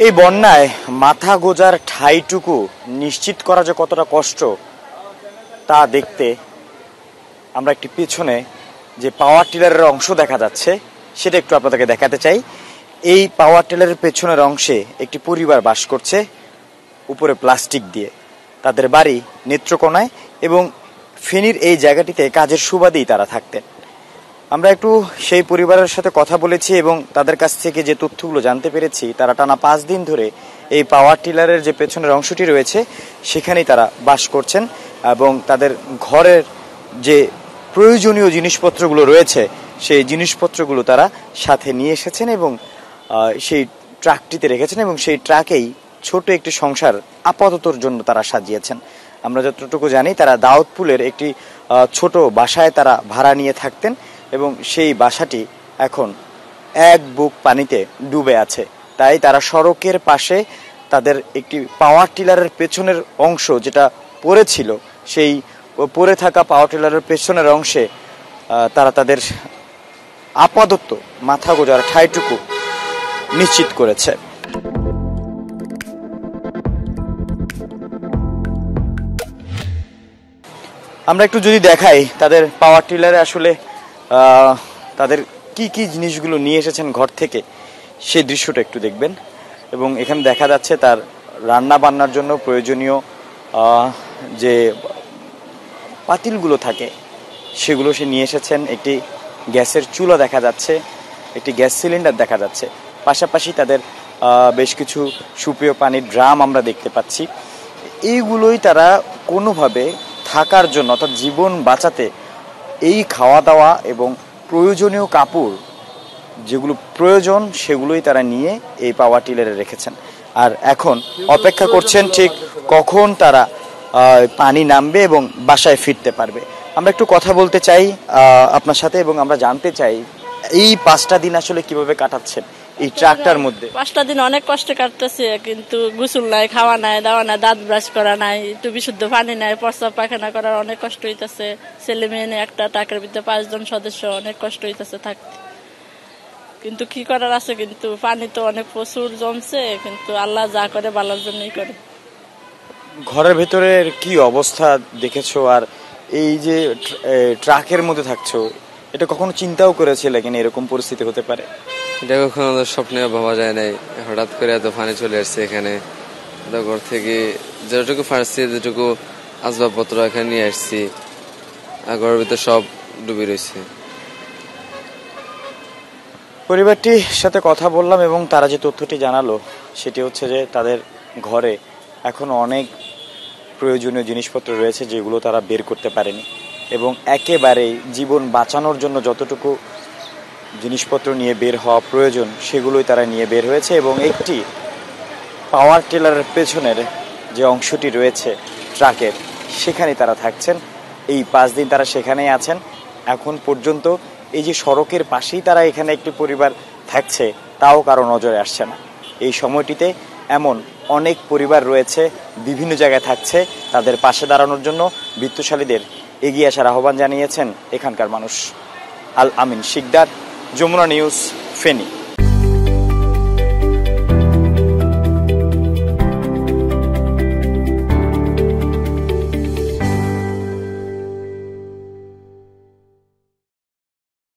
এই বন্যায় মাথা গোজার ঠাঁইটুকু নিশ্চিত করা যে কতটা কষ্ট তা দেখতে আমরা একটি পেছনে যে পাওয়ার টিলারের অংশ দেখা যাচ্ছে সেটা একটু আপনাদেরকে দেখাতে চাই। এই পাওয়ার টিলারের পেছনের অংশে একটি পরিবার বাস করছে উপরে প্লাস্টিক দিয়ে। তাদের বাড়ি নেত্রকোনায় এবং ফেনীর এই জায়গাটিতে কাজের সুবাদেই তারা থাকতেন। আমরা একটু সেই পরিবারের সাথে কথা বলেছি এবং তাদের কাছ থেকে যে তথ্যগুলো জানতে পেরেছি, তারা টানা 5 দিন ধরে এই পাওয়ার টিলারের যে পেছনের অংশটি রয়েছে সেখানেই তারা বাস করছেন এবং তাদের ঘরের যে প্রয়োজনীয় জিনিসপত্রগুলো রয়েছে সেই জিনিসপত্রগুলো তারা সাথে নিয়ে এসেছেন এবং সেই ট্রাকটিতে রেখেছেন এবং সেই ট্রাকেই ছোট একটি সংসার আপাততর জন্য তারা সাজিয়েছেন। আমরা যতটুকু জানি তারা দাউদপুরের একটি ছোট বাসায় তারা ভাড়া নিয়ে থাকতেন এবং সেই বাসাটি এখন এক বুক পানিতে ডুবে আছে। তাই তারা সড়কের পাশে তাদের একটি পাওয়ার টিলারের পেছনের অংশ যেটা পড়েছিল, সেই পড়ে থাকা পাওয়ার টিলারের পেছনের অংশে তারা তাদের আপাতত মাথা গোজার ঠাঁইটুকু নিশ্চিত করেছে। আমরা একটু যদি দেখাই তাদের পাওয়ার টিলারে আসলে তাদের কি কি জিনিসগুলো নিয়ে এসেছেন ঘর থেকে, সেই দৃশ্যটা একটু দেখবেন। এবং এখানে দেখা যাচ্ছে তার রান্না বান্নার জন্য প্রয়োজনীয় যে পাতিলগুলো থাকে সেগুলো সে নিয়ে এসেছেন। একটি গ্যাসের চুলা দেখা যাচ্ছে, একটি গ্যাস সিলিন্ডার দেখা যাচ্ছে, পাশাপাশি তাদের বেশ কিছু সুপ্রিয় পানির ড্রাম আমরা দেখতে পাচ্ছি। এইগুলোই তারা কোনোভাবে থাকার জন্য অর্থাৎ জীবন বাঁচাতে এই খাওয়া দাওয়া এবং প্রয়োজনীয় কাপড় যেগুলো প্রয়োজন সেগুলোই তারা নিয়ে এই পাওয়ার টিলারে রেখেছেন। আর এখন অপেক্ষা করছেন ঠিক কখন তারা পানি নামবে এবং বাসায় ফিরতে পারবে। আমরা একটু কথা বলতে চাই আপনার সাথে এবং আমরা জানতে চাই এই 5টা দিন আসলে কিভাবে কাটাচ্ছেন এই ট্রাকটার মধ্যে। 5টা দিন অনেক কষ্ট কাটতেছে, কিন্তু গোসল নাই, খাওয়া নাই, দাওয়া নাই, দাঁত ব্রাশ করা নাই, একটু বিশুদ্ধ পানি নাই, প্রস্রাব পায়খানা করার অনেক কষ্ট হইতেছে। ছেলে মেয়ে নিয়ে একটা ট্রাকের ভিতরে 5 জন সদস্য, অনেক কষ্ট হইতেছে থাকতে। কিন্তু কি করার আছে, কিন্তু পানি তো অনেক প্রচুর জমছে, কিন্তু আল্লাহ যা করে ভালোর জন্যই করে। ঘরের ভেতরে কি অবস্থা দেখেছো, আর এই যে ট্রাকের মধ্যে থাকছো, এটা কখনো চিন্তাও করেছিলে কিনা এরকম পরিস্থিতি হতে পারে? এটা কখনো স্বপ্নে ভাবা যায় নাই, হঠাৎ করে এত পানি চলে আসছে এখানে। ঘর থেকে যেটুকু পারছি, যেটুকু আসবাবপত্র এখানে নিয়ে আসছি, ঘরের ভিতরে সব ডুবে রয়েছে। পরিবারটির সাথে কথা বললাম এবং তারা যে তথ্যটি জানালো সেটি হচ্ছে যে তাদের ঘরে এখনো অনেক প্রয়োজনীয় জিনিসপত্র রয়েছে যেগুলো তারা বের করতে পারেনি এবং একেবারেই জীবন বাঁচানোর জন্য যতটুকু জিনিসপত্র নিয়ে বের হওয়া প্রয়োজন সেগুলোই তারা নিয়ে বের হয়েছে। এবং একটি পাওয়ার টিলারের পেছনের যে অংশটি রয়েছে ট্রাকের, সেখানে তারা থাকছেন। এই 5 দিন তারা সেখানেই আছেন। এখন পর্যন্ত এই যে সড়কের পাশেই তারা এখানে একটি পরিবার থাকছে, তাও কারো নজরে আসছে না। এই সময়টিতে এমন অনেক পরিবার রয়েছে, বিভিন্ন জায়গায় থাকছে। তাদের পাশে দাঁড়ানোর জন্য বিত্তশালীদের এগিয়ে আসার আহ্বান জানিয়েছেন এখানকার মানুষ। আল আমিন শিকদার, যমুনা নিউজ, ফেনী।